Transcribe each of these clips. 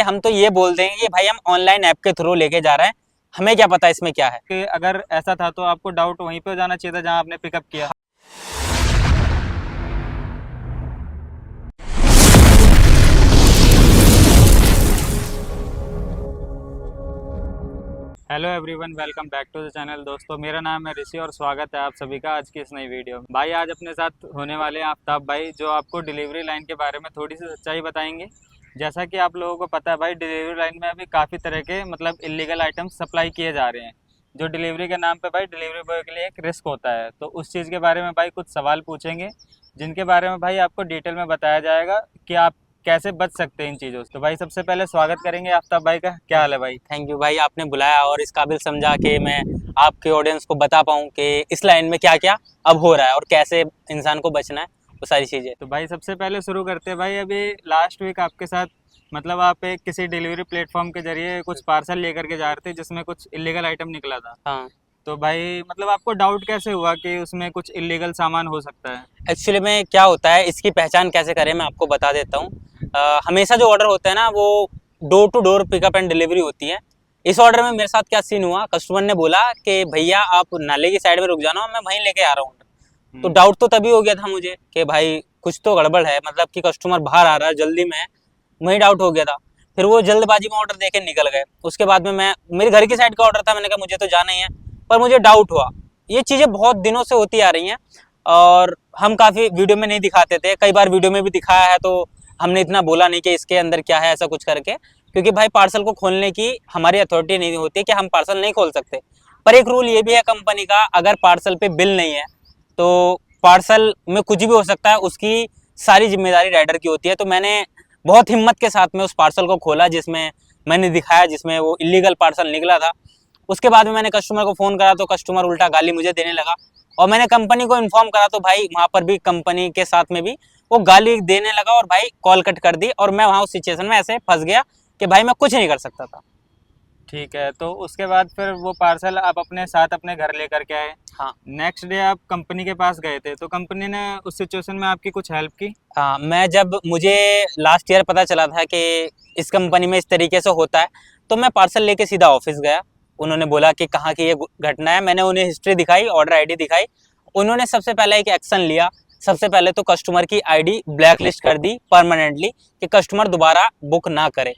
हम तो ये बोल देंगे कि भाई हम ऑनलाइन ऐप के थ्रू लेके जा रहे हैं, हमें क्या पता इसमें क्या है। कि अगर ऐसा था तो आपको डाउट वहीं पे जाना चाहिए था जहां आपने पिकअप किया। Hello everyone, welcome back to the channel. दोस्तों, मेरा नाम है ऋषि और स्वागत है आप सभी का आज की इस नई वीडियो में। भाई आज अपने साथ होने वाले हैं आफ्ताब भाई, जो आपको डिलीवरी लाइन के बारे में थोड़ी सी सच्चाई बताएंगे। जैसा कि आप लोगों को पता है भाई, डिलीवरी लाइन में अभी काफ़ी तरह के इलीगल आइटम्स सप्लाई किए जा रहे हैं, जो डिलीवरी के नाम पे भाई डिलीवरी बॉय के लिए एक रिस्क होता है। तो उस चीज़ के बारे में भाई कुछ सवाल पूछेंगे, जिनके बारे में भाई आपको डिटेल में बताया जाएगा कि आप कैसे बच सकते हैं इन चीज़ों से। तो भाई सबसे पहले स्वागत करेंगे आफ्ताब भाई का। क्या हाल है भाई? थैंक यू भाई, आपने बुलाया और इस काबिल समझा कि मैं आपके ऑडियंस को बता पाऊँ कि इस लाइन में क्या क्या अब हो रहा है और कैसे इंसान को बचना है, वो सारी चीज़ें। तो भाई सबसे पहले शुरू करते हैं भाई। अभी लास्ट वीक आपके साथ आप एक किसी डिलीवरी प्लेटफॉर्म के जरिए कुछ पार्सल लेकर के जा रहे थे, जिसमें कुछ इलीगल आइटम निकला था। हाँ, तो भाई आपको डाउट कैसे हुआ कि उसमें कुछ इलीगल सामान हो सकता है? एक्चुअली में क्या होता है, इसकी पहचान कैसे करें मैं आपको बता देता हूँ। हमेशा जो ऑर्डर होता है ना, वो door to door pickup and delivery होती है। इस ऑर्डर में मेरे साथ क्या सीन हुआ, कस्टमर ने बोला कि भैया आप नाले की साइड में रुक जाना, मैं वहीं लेके आ रहा हूँ। तो डाउट तो तभी हो गया था मुझे कि भाई कुछ तो गड़बड़ है, मतलब कि कस्टमर बाहर आ रहा है, जल्दी में है, वहीं डाउट हो गया था। फिर वो जल्दबाजी में ऑर्डर देके निकल गए। उसके बाद में मैं, मेरे घर की साइड का ऑर्डर था, मैंने कहा मुझे तो जाना ही है, पर मुझे डाउट हुआ। ये चीज़ें बहुत दिनों से होती आ रही हैं और हम काफ़ी वीडियो में नहीं दिखाते थे, कई बार वीडियो में भी दिखाया है, तो हमने इतना बोला नहीं कि इसके अंदर क्या है ऐसा कुछ करके, क्योंकि भाई पार्सल को खोलने की हमारी अथॉरिटी नहीं होती कि हम पार्सल नहीं खोल सकते। पर एक रूल ये भी है कंपनी का, अगर पार्सल पे बिल नहीं है तो पार्सल में कुछ भी हो सकता है, उसकी सारी जिम्मेदारी राइडर की होती है। तो मैंने बहुत हिम्मत के साथ में उस पार्सल को खोला जिसमें मैंने दिखाया, जिसमें वो इलीगल पार्सल निकला था। उसके बाद में मैंने कस्टमर को फ़ोन करा तो कस्टमर उल्टा गाली मुझे देने लगा, और मैंने कंपनी को इन्फॉर्म करा तो भाई वहाँ पर भी कंपनी के साथ में भी वो गाली देने लगा और भाई कॉल कट कर दी, और मैं वहाँ उस सिचुएशन में ऐसे फंस गया कि भाई मैं कुछ नहीं कर सकता था। ठीक है, तो उसके बाद फिर वो पार्सल आप अपने साथ अपने घर लेकर के आए। हाँ नेक्स्ट डे आप कंपनी के पास गए थे, तो कंपनी ने उस सिचुएशन में आपकी कुछ हेल्प की? हाँ, मैं जब मुझे लास्ट ईयर पता चला था कि इस कंपनी में इस तरीके से होता है, तो मैं पार्सल लेके सीधा ऑफिस गया। उन्होंने बोला कि कहाँ की ये घटना है, मैंने उन्हें हिस्ट्री दिखाई, ऑर्डर आईडी दिखाई। उन्होंने सबसे पहले एक एक्शन लिया। सबसे पहले तो कस्टमर की आईडी ब्लैक लिस्ट कर दी परमानेंटली, कि कस्टमर दोबारा बुक ना करे।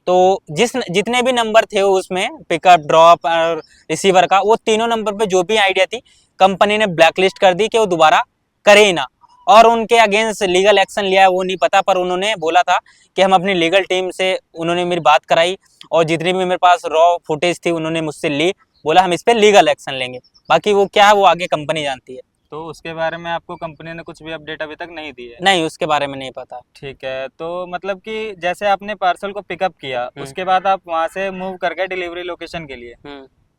तो जितने भी नंबर थे उसमें, पिकअप, ड्रॉप और रिसीवर का, वो तीनों नंबर पे जो भी आइडिया थी, कंपनी ने ब्लैक लिस्ट कर दी कि वो दोबारा करे ही ना। और उनके अगेंस्ट लीगल एक्शन लिया है वो नहीं पता, पर उन्होंने बोला था कि हम अपनी लीगल टीम से, उन्होंने मेरी बात कराई और जितनी भी मेरे पास रॉ फुटेज थी उन्होंने मुझसे ली, बोला हम इस पर लीगल एक्शन लेंगे। बाकी वो क्या है वो आगे कंपनी जानती है। तो उसके बारे में आपको कंपनी ने कुछ भी अपडेट अभी तक नहीं दी है? नहीं, उसके बारे में नहीं पता। ठीक है, तो कि जैसे आपने पार्सल को पिकअप किया, उसके बाद आप वहां से मूव कर गए डिलीवरी लोकेशन के लिए।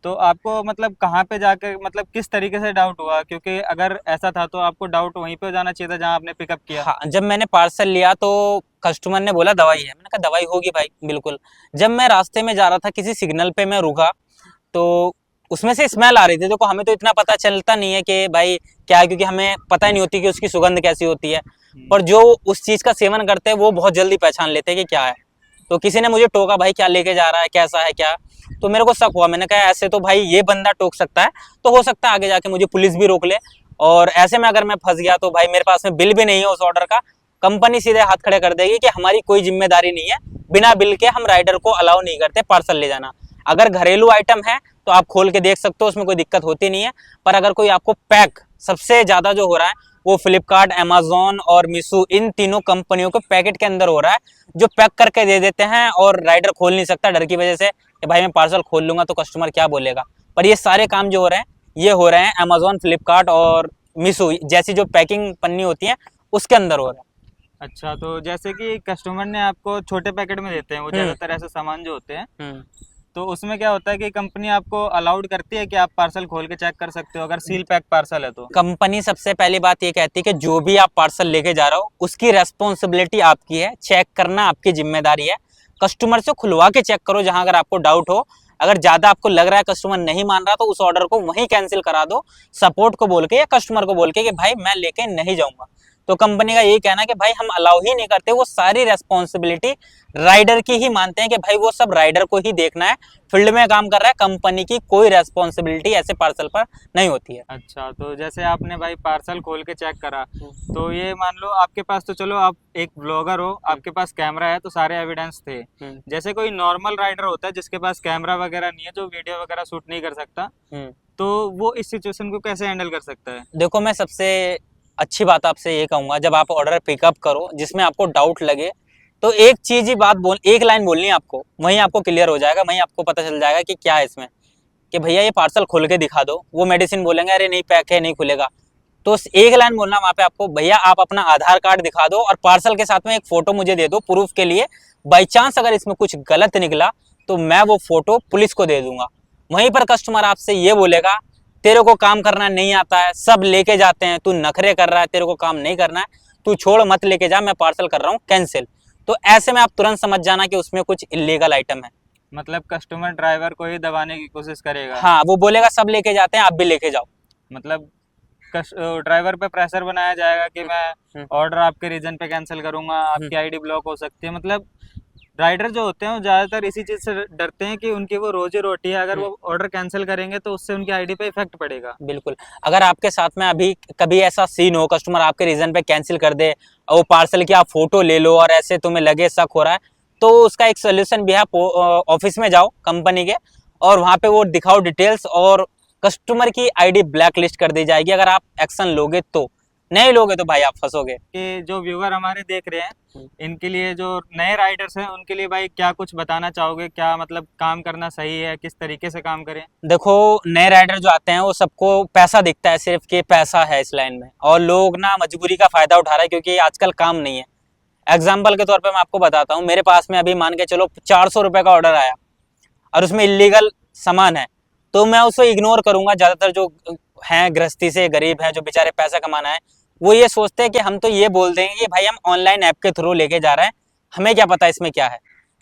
तो आपको कहाँ पे जाकर किस तरीके से डाउट हुआ? क्योंकि अगर ऐसा था तो आपको डाउट वहीं पे जाना चाहिए था जहाँ आपने पिकअप किया। हाँ, जब मैंने पार्सल लिया तो कस्टमर ने बोला दवाई है, मैंने कहा दवाई होगी भाई, बिल्कुल। जब मैं रास्ते में जा रहा था, किसी सिग्नल पे मैं रुका, तो उसमें से स्मेल आ रही थी। देखो हमें तो इतना पता चलता नहीं है कि भाई क्या है, क्योंकि हमें पता ही नहीं होती कि उसकी सुगंध कैसी होती है, पर जो उस चीज़ का सेवन करते हैं वो बहुत जल्दी पहचान लेते हैं कि क्या है। तो किसी ने मुझे टोका, भाई क्या लेके जा रहा है, कैसा है क्या। तो मेरे को शक हुआ, मैंने कहा ऐसे तो भाई ये बंदा टोक सकता है, तो हो सकता है आगे जाके मुझे पुलिस भी रोक ले, और ऐसे में अगर मैं फंस गया तो भाई मेरे पास में बिल भी नहीं है उस ऑर्डर का, कंपनी सीधे हाथ खड़े कर देगी कि हमारी कोई जिम्मेदारी नहीं है, बिना बिल के हम राइडर को अलाउ नहीं करते पार्सल ले जाना। अगर घरेलू आइटम है तो आप खोल के देख सकते हो, उसमें कोई दिक्कत होती नहीं है। पर अगर कोई आपको पैक, सबसे ज़्यादा जो हो रहा है वो फ्लिपकार्ट, अमेजोन और मीशो, इन तीनों कंपनियों के पैकेट के अंदर हो रहा है, जो पैक करके दे देते हैं और राइडर खोल नहीं सकता डर की वजह से कि भाई मैं पार्सल खोल लूँगा तो कस्टमर क्या बोलेगा। पर ये सारे काम जो हो रहे हैं, ये हो रहे हैं अमेजोन, फ्लिपकार्ट और मीशो जैसी जो पैकिंग पन्नी होती है उसके अंदर हो रहा है। अच्छा, तो जैसे कि कस्टमर ने आपको छोटे पैकेट में देते हैं वो ज़्यादातर ऐसे सामान जो होते हैं, तो उसमें क्या होता है कि कंपनी आपको अलाउड करती है कि आप पार्सल खोल के चेक कर सकते हो अगर सील पैक पार्सल है तो? कंपनी सबसे पहली बात ये कहती है कि जो भी आप पार्सल लेके जा रहे हो उसकी रेस्पॉन्सिबिलिटी आपकी है, चेक करना आपकी जिम्मेदारी है। कस्टमर से खुलवा के चेक करो जहां अगर आपको डाउट हो। अगर ज़्यादा आपको लग रहा है कस्टमर नहीं मान रहा तो उस ऑर्डर को वहीं कैंसिल करा दो, सपोर्ट को बोल के या कस्टमर को बोल के कि भाई मैं लेके नहीं जाऊंगा। तो कंपनी का यही कहना है कि भाई हम अलाउ ही नहीं करते, वो सारी रेस्पॉन्सिबिलिटी राइडर की ही मानते हैं कि भाई वो सब राइडर को ही देखना है, फील्ड में काम कर रहा है, कंपनी की कोई रेस्पॉन्सिबिलिटी ऐसे पार्सल पर नहीं होती है। अच्छा, तो जैसे आपने भाई पार्सल खोल के चेक करा, तो ये मान लो आपके पास, तो चलो आप एक ब्लॉगर हो, आपके पास कैमरा है तो सारे एविडेंस थे। जैसे कोई नॉर्मल राइडर होता है जिसके पास कैमरा वगैरह नहीं है, जो वीडियो वगैरह शूट नहीं कर सकता, तो वो इस सिचुएशन को कैसे हैंडल कर सकता है? देखो, मैं सबसे अच्छी बात आपसे ये कहूंगा, जब आप ऑर्डर पिकअप करो जिसमें आपको डाउट लगे, तो एक चीज ही एक लाइन बोलनी है आपको, वहीं आपको क्लियर हो जाएगा, वहीं आपको पता चल जाएगा कि क्या है इसमें, कि भैया ये पार्सल खोल के दिखा दो। वो मेडिसिन बोलेंगे अरे नहीं पैक है, नहीं खुलेगा, तो एक लाइन बोलना वहां पे आपको, भैया आप अपना आधार कार्ड दिखा दो और पार्सल के साथ में एक फोटो मुझे दे दो प्रूफ के लिए, बाई चांस अगर इसमें कुछ गलत निकला तो मैं वो फोटो पुलिस को दे दूंगा। वहीं पर कस्टमर आपसे ये बोलेगा तेरे को काम करना नहीं आता है, सब लेके जाते हैं, तू नखरे कर रहा है, तेरे को काम नहीं करना है, तू छोड़ मत लेके जा, मैं पार्सल कर रहा हूँ कैंसिल। तो ऐसे में आप तुरंत समझ जाना कि उसमें कुछ इलीगल आइटम है। मतलब कस्टमर ड्राइवर को ही दबाने की कोशिश करेगा। हाँ, वो बोलेगा सब लेके जाते हैं, आप भी लेके जाओ। मतलब ड्राइवर पे प्रेशर बनाया जाएगा कि मैं ऑर्डर आपके रीजन पे कैंसिल करूंगा, आपकी आईडी ब्लॉक हो सकती है। मतलब राइडर जो होते हैं वो ज्यादातर इसी चीज से डरते हैं कि उनकी वो रोजी रोटी है, अगर वो ऑर्डर कैंसिल करेंगे तो उससे उनकी आईडी पे इफेक्ट पड़ेगा। बिल्कुल, अगर आपके साथ में अभी कभी ऐसा सीन हो, कस्टमर आपके रीजन पे कैंसिल कर दे और वो पार्सल की आप फोटो ले लो और ऐसे तुम्हें लगे शक हो रहा है, तो उसका एक सोल्यूशन भी है, ऑफिस में जाओ कंपनी के और वहां पे वो दिखाओ डिटेल्स, और कस्टमर की आईडी ब्लैक लिस्ट कर दी जाएगी अगर आप एक्शन लोगे तो। नहीं लोगे तो भाई आप फंसोगे। कि जो व्यूअर हमारे देख रहे हैं, इनके लिए, जो नए राइडर्स हैं उनके लिए भाई क्या कुछ बताना चाहोगे? क्या मतलब काम करना सही है, किस तरीके से काम करें? देखो, नए राइडर जो आते हैं वो सबको पैसा दिखता है, सिर्फ कि पैसा है इस लाइन में, और लोग ना मजबूरी का फायदा उठा रहे हैं क्योंकि आजकल काम नहीं है। एग्जाम्पल के तौर पे मैं आपको बताता हूँ, मेरे पास में अभी मान के चलो 400 रुपए का ऑर्डर आया और उसमें इलीगल सामान है, तो मैं उसको इग्नोर करूंगा। ज्यादातर जो हैं गृहस्थी से गरीब हैं, जो बेचारे पैसा कमाना है, वो ये सोचते हैं कि हम तो ये बोल देंगे कि भाई हम ऑनलाइन ऐप के थ्रू लेके जा रहे हैं, हमें क्या पता इसमें क्या है।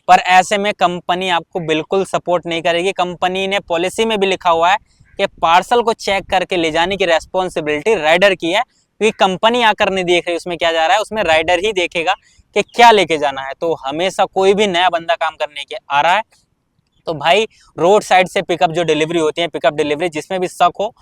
पर ऐसे में कंपनी आपको बिल्कुल सपोर्ट नहीं करेगी। कंपनी ने पॉलिसी में भी लिखा हुआ है कि पार्सल को चेक करके ले जाने की रेस्पॉन्सिबिलिटी राइडर की है, क्योंकि कंपनी आकर नहीं देख रही उसमें क्या जा रहा है, उसमें राइडर ही देखेगा कि क्या लेके जाना है। तो हमेशा कोई भी नया बंदा काम करने के आ रहा है तो भाई रोड साइड से पिकअप जो डिलीवरी होती है, पिकअप डिलीवरी, जिसमें भी शक हो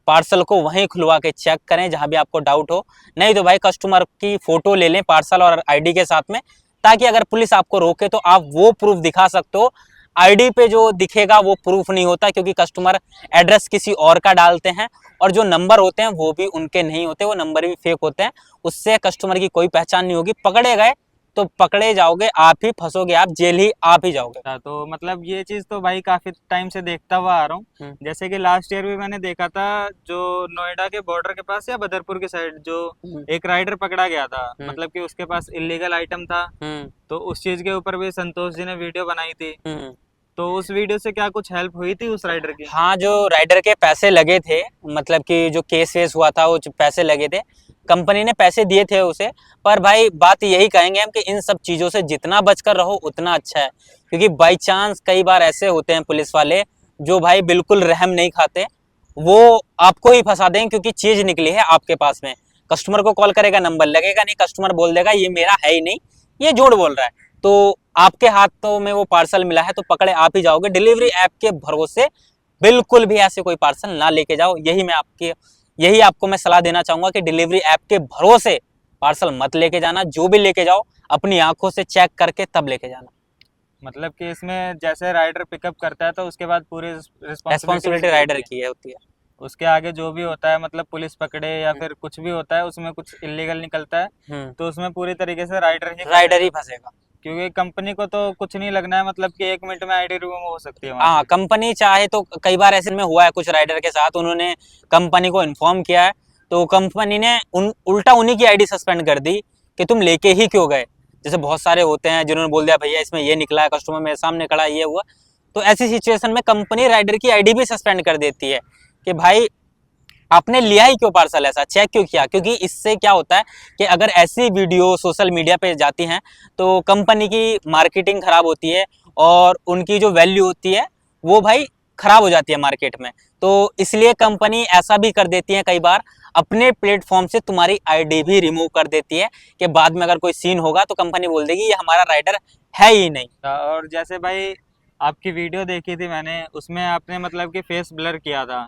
पार्सल को वहीं खुलवा के चेक करें जहां भी आपको डाउट हो। नहीं तो भाई कस्टमर की फोटो ले लें पार्सल और आईडी के साथ में, ताकि अगर पुलिस आपको रोके तो आप वो प्रूफ दिखा सकते हो। आईडी पे जो दिखेगा वो प्रूफ नहीं होता, क्योंकि कस्टमर एड्रेस किसी और का डालते हैं और जो नंबर होते हैं वो भी उनके नहीं होते, वो नंबर भी फेक होते हैं। उससे कस्टमर की कोई पहचान नहीं होगी, पकड़े गए तो पकड़े जाओगे आप ही, फंसोगे आप, जेल ही आप ही जाओगे। तो मतलब ये चीज तो भाई काफी टाइम से देखता हुआ आ रहा हूँ। जैसे कि लास्ट ईयर भी मैंने देखा था, जो नोएडा के बॉर्डर के पास या बदरपुर के साइड जो एक राइडर पकड़ा गया था, मतलब कि उसके पास इलीगल आइटम था, तो उस चीज के ऊपर भी संतोष जी ने वीडियो बनाई थी। तो उस वीडियो से क्या कुछ हेल्प हुई थी उस राइडर की? हाँ, जो राइडर के पैसे लगे थे, मतलब कि जो केस वेस हुआ था, वो पैसे लगे थे, कंपनी ने पैसे दिए थे उसे। पर भाई बात यही कहेंगे हम कि इन सब चीज़ों से जितना बचकर रहो उतना अच्छा है, क्योंकि बाई चांस कई बार ऐसे होते हैं पुलिस वाले जो भाई बिल्कुल रहम नहीं खाते, वो आपको ही फंसा देंगे, क्योंकि चीज़ निकली है आपके पास में। कस्टमर को कॉल करेगा, नंबर लगेगा नहीं, कस्टमर बोल देगा ये मेरा है ही नहीं, ये झूठ बोल रहा है, तो आपके हाथों में वो पार्सल मिला है तो पकड़े आप ही जाओगे। डिलीवरी ऐप के भरोसे बिल्कुल भी ऐसे कोई पार्सल ना लेके जाओ। यही आपको मैं सलाह देना चाहूंगा कि डिलीवरी ऐप के भरोसे पार्सल मत लेके जाना। जो भी लेके जाओ अपनी आंखों से चेक करके तब लेके जाना। मतलब कि इसमें जैसे राइडर पिकअप करता है तो उसके बाद पूरी रेस्पॉन्सिबिलिटी राइडर की होती है। उसके आगे जो भी होता है, मतलब पुलिस पकड़े या फिर कुछ भी होता है, उसमें कुछ इलीगल निकलता है तो उसमें पूरी तरीके से राइडर ही फंसेगा, क्योंकि कंपनी को तो कुछ नहीं लगना है, मतलब कि 1 मिनट में आईडी रिमूव हो सकती है। हाँ, कंपनी चाहे तो, कई बार ऐसे में हुआ है कुछ राइडर के साथ, उन्होंने कंपनी को इन्फॉर्म किया है तो कंपनी ने उल्टा उन्हीं की आईडी सस्पेंड कर दी कि तुम लेके ही क्यों गए। जैसे बहुत सारे होते हैं जिन्होंने बोल दिया भैया इसमें ये निकला है, कस्टमर मेरे सामने खड़ा, ये हुआ, तो ऐसी सिचुएशन में कंपनी राइडर की आईडी भी सस्पेंड कर देती है कि भाई आपने लिया ही क्यों पार्सल, ऐसा चेक क्यों किया। क्योंकि इससे क्या होता है कि अगर ऐसी वीडियो सोशल मीडिया पे जाती हैं तो कंपनी की मार्केटिंग खराब होती है और उनकी जो वैल्यू होती है वो भाई खराब हो जाती है मार्केट में। तो इसलिए कंपनी ऐसा भी कर देती है कई बार, अपने प्लेटफॉर्म से तुम्हारी आईडी भी रिमूव कर देती है कि बाद में अगर कोई सीन होगा तो कंपनी बोल देगी ये हमारा राइडर है ही नहीं। और जैसे भाई आपकी वीडियो देखी थी मैंने, उसमें आपने मतलब कि फेस ब्लर किया था,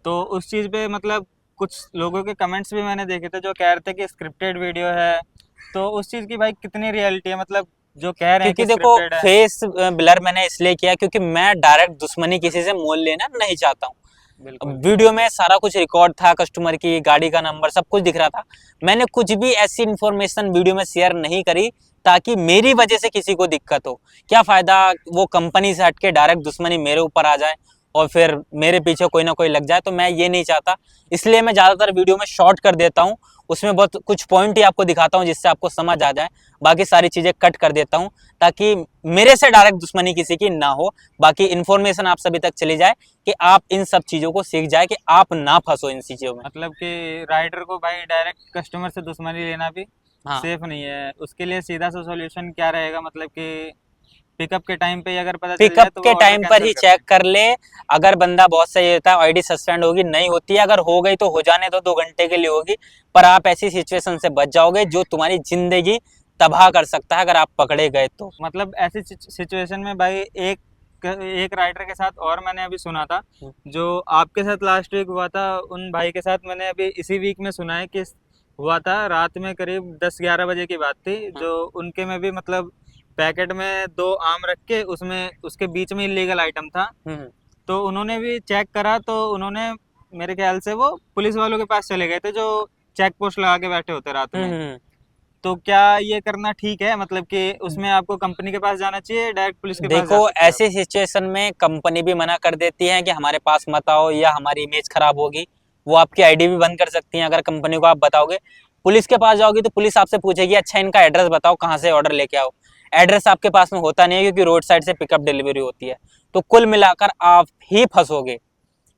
तो उस चीज़ पे मतलब कुछ लोगों के कमेंट्स भी मैंने देखे थे जो कह रहे थे कि स्क्रिप्टेड वीडियो है, तो उस चीज़ की भाई कितनी रियलिटी है, मतलब जो कह रहे हैं क्योंकि कि देखो स्क्रिप्टेड है। फेस ब्लर मैंने इसलिए किया क्योंकि मैं डायरेक्ट दुश्मनी किसी से मोल लेना नहीं चाहता हूँ। बिल्कुल वीडियो में सारा कुछ रिकॉर्ड था, कस्टमर की गाड़ी का नंबर सब कुछ दिख रहा था। मैंने कुछ भी ऐसी इन्फॉर्मेशन वीडियो में शेयर नहीं करी ताकि मेरी वजह से किसी को दिक्कत हो। क्या फायदा वो कंपनी से हटके डायरेक्ट दुश्मनी मेरे ऊपर आ जाए और फिर मेरे पीछे कोई ना कोई लग जाए, तो मैं ये नहीं चाहता। इसलिए मैं ज़्यादातर वीडियो में शॉर्ट कर देता हूँ, उसमें बहुत कुछ पॉइंट ही आपको दिखाता हूँ जिससे आपको समझ आ जाए। बाकी सारी चीज़ें कट कर देता हूँ ताकि मेरे से डायरेक्ट दुश्मनी किसी की ना हो। बाकी इन्फॉर्मेशन आप सभी तक चली जाए कि आप इन सब चीज़ों को सीख जाए कि आप ना फंसो इन चीज़ों में। मतलब कि राइडर को भाई डायरेक्ट कस्टमर से दुश्मनी लेना भी हाँ, सेफ नहीं है। उसके लिए सीधा सा सॉल्यूशन क्या रहेगा, मतलब कि पिकअप के टाइम पे अगर पता चल पिकअप जाए तो वो के ऑर्डर टाइम पर कैंसिल ही कर चेक दें। कर ले। अगर बंदा बहुत सही होता है, आईडी सस्पेंड होगी नहीं होती है, अगर हो गई तो हो जाने दो, 2 घंटे के लिए होगी, पर आप ऐसी सिचुएशन से बच जाओगे जो तुम्हारी जिंदगी तबाह कर सकता है अगर आप पकड़े गए तो। मतलब ऐसी सिचुएशन में भाई एक राइडर के साथ और मैंने अभी सुना था, जो आपके साथ लास्ट वीक हुआ था, उन भाई के साथ मैंने अभी इसी वीक में सुना है कि हुआ था। रात में करीब 10-11 बजे की बात थी, जो उनके में भी मतलब पैकेट में 2 आम रख के उसमें उसके बीच में इलीगल आइटम था। तो उन्होंने भी चेक करा, तो उन्होंने मेरे ख्याल से वो पुलिस वालों के पास चले गए थे जो चेक पोस्ट लगा के बैठे होते रात में। हम्म। तो क्या ये करना ठीक है, मतलब कि उसमें आपको कंपनी के पास जाना चाहिए, डायरेक्ट पुलिस के पास जा देखो सकते हैं आप? ऐसी सिचुएशन में कंपनी भी मना कर देती है कि हमारे पास मत आओ या हमारी इमेज खराब होगी। वो आपकी आईडी भी बंद कर सकती है अगर कंपनी को आप बताओगे। पुलिस के पास जाओगे तो पुलिस आपसे पूछेगी अच्छा इनका एड्रेस बताओ, कहाँ से ऑर्डर लेके आओ। एड्रेस आपके पास में होता नहीं है क्योंकि रोड साइड से पिकअप डिलीवरी होती है। तो कुल मिलाकर आप ही फंसोगे,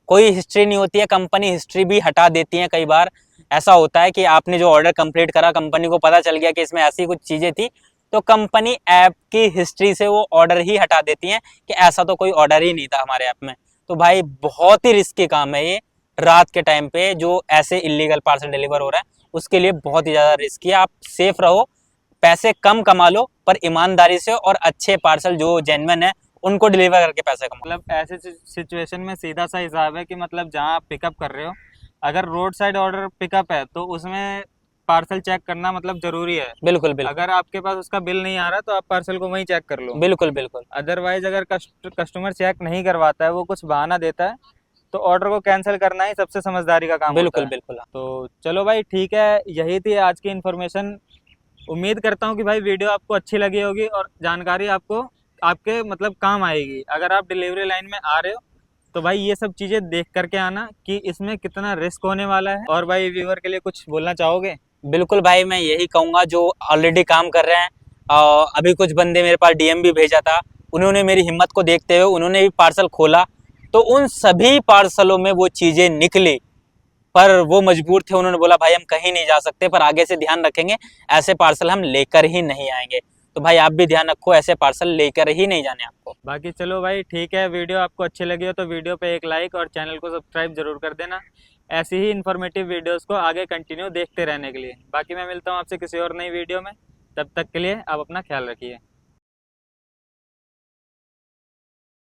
कोई हिस्ट्री नहीं होती है। कंपनी हिस्ट्री भी हटा देती है। कई बार ऐसा होता है कि आपने जो ऑर्डर कंप्लीट करा, कंपनी को पता चल गया कि इसमें ऐसी कुछ चीजें थी, तो कंपनी ऐप की हिस्ट्री से वो ऑर्डर ही हटा देती है कि ऐसा तो कोई ऑर्डर ही नहीं था हमारे ऐप में। तो भाई बहुत ही रिस्की काम है ये। रात के टाइम पे जो ऐसे इलीगल पार्सल डिलीवर हो रहा है उसके लिए बहुत ही ज्यादा रिस्की है। आप सेफ रहो, पैसे कम कमा लो पर ईमानदारी से, और अच्छे पार्सल जो जेन्युइन है उनको डिलीवर करके पैसे कमाओ। मतलब ऐसे सिचुएशन में सीधा सा हिसाब है कि मतलब जहाँ आप पिकअप कर रहे हो, अगर रोड साइड ऑर्डर पिकअप है तो उसमें पार्सल चेक करना मतलब जरूरी है। बिल्कुल बिल्कुल अगर आपके पास उसका बिल नहीं आ रहा तो आप पार्सल को वहीं चेक कर लो। बिल्कुल बिल्कुल अदरवाइज अगर कस्टमर चेक नहीं करवाता है, वो कुछ बहाना देता है, तो ऑर्डर को कैंसिल करना ही सबसे समझदारी का काम होता बिल्कुल है। बिल्कुल। तो चलो भाई ठीक है, यही थी आज की इन्फॉर्मेशन। उम्मीद करता हूँ कि भाई वीडियो आपको अच्छी लगी होगी और जानकारी आपको आपके मतलब काम आएगी। अगर आप डिलीवरी लाइन में आ रहे हो तो भाई ये सब चीज़ें देख करके आना कि इसमें कितना रिस्क होने वाला है। और भाई व्यूअर के लिए कुछ बोलना चाहोगे? बिल्कुल भाई, मैं यही कहूंगा जो ऑलरेडी काम कर रहे हैं। अभी कुछ बंदे मेरे पास डीएम भी भेजा था, उन्होंने मेरी हिम्मत को देखते हुए उन्होंने भी पार्सल खोला, तो उन सभी पार्सलों में वो चीज़ें निकली। पर वो मजबूर थे, उन्होंने बोला भाई हम कहीं नहीं जा सकते पर आगे से ध्यान रखेंगे, ऐसे पार्सल हम लेकर ही नहीं आएंगे। तो भाई आप भी ध्यान रखो, ऐसे पार्सल लेकर ही नहीं जाने आपको। बाकी चलो भाई ठीक है, वीडियो आपको अच्छी लगी हो तो वीडियो पे एक लाइक और चैनल को सब्सक्राइब जरूर कर देना, ऐसी ही इन्फॉर्मेटिव वीडियोस को आगे कंटिन्यू देखते रहने के लिए। बाकी मैं मिलता हूँ आपसे किसी और नई वीडियो में, तब तक के लिए आप अपना ख्याल रखिए।